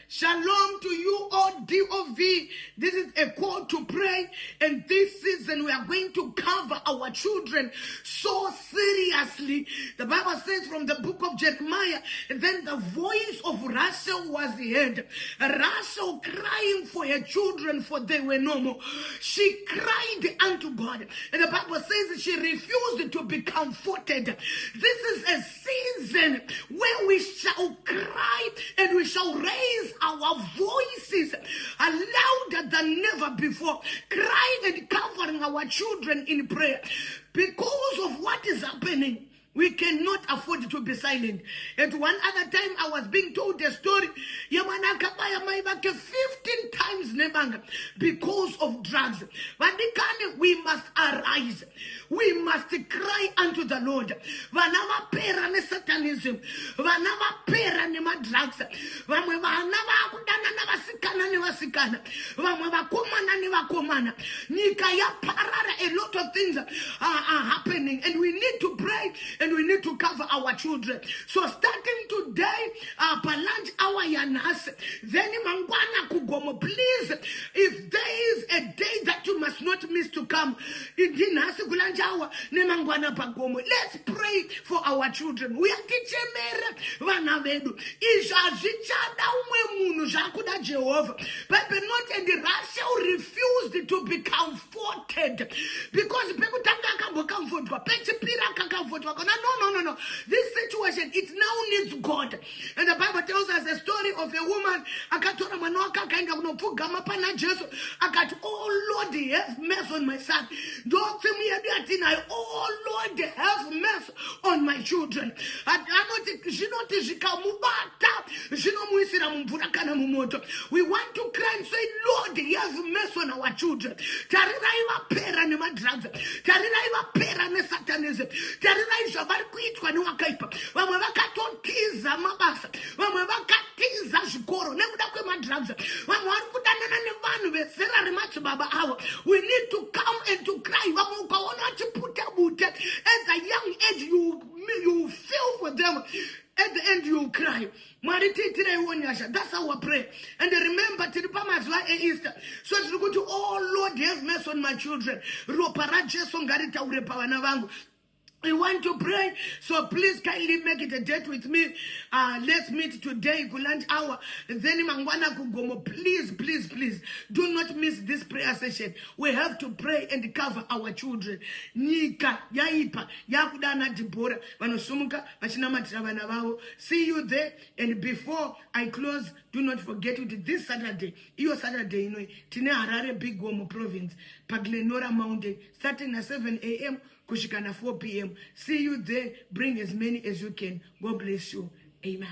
Shalom to you all, DOV. This is a call to pray, and this season we are going to cover our children so seriously. The Bible says from the book of Jeremiah, then the voice of Rachel was heard. Rachel crying for her children, for they were no more. She cried unto God, and the Bible says she refused to be comforted. This is a season where we shall cry and we shall raise our voices louder than never before, crying and covering our children in prayer. Because of what is happening, we cannot afford to be silent. At one other time, I was being told a story. 15 times because of drugs. But we must arise. We must cry unto the Lord. Vanava pera ne satanism. Vanava pera ne drugs. Vanava sikana ne vasikana. Vanava komana ne vakomana. Nikaya parara. A lot of things are happening, and we need to pray. And we need to cover our children. So starting today, lunch hour yanas, then mangwana kugomo. Please, if there is a day that you must not miss to come, let's pray for our children. We are teaching vana vedu. Jehovah. But not in the Russia refused to be comforted because people no. This situation, it now needs God. And the Bible tells us a story of a woman. Oh Lord, have mercy on my son. Don't tell me that. Oh Lord, have mercy on my children. We want to cry and say, Lord, have mercy on our children. Satanism. Vari kuitwa ni wakaipa vamwe vakatotiza mabasa vamwe vakatiza zvikoro nekuda kwemadrugs vamwe vari kudanana nevanhu vezera remadzibaba avo. We need to come and to cry. Vamwe ukaona vachiputa bute at the young age, you feel for them. At the end you cry. That's our prayer. And remember, Easter. So it's good to, oh Lord, have mercy on my children. Ropa Taura Pavana Vangu. We want to pray, so please kindly make it a date with me. Let's meet today, lunch hour. Then mangwana kugomo. Please, do not miss this prayer session. We have to pray and cover our children. Nika yaipa yakudana dibora vanosumuka vachina matravana vavo. See you there. And before I close, do not forget it this Saturday. Iyo Saturday, tine Harare Big Gomo province, Paglenora Mountain, starting at 7 a.m. Kushikana 4 p.m. See you there. Bring as many as you can. God bless you. Amen.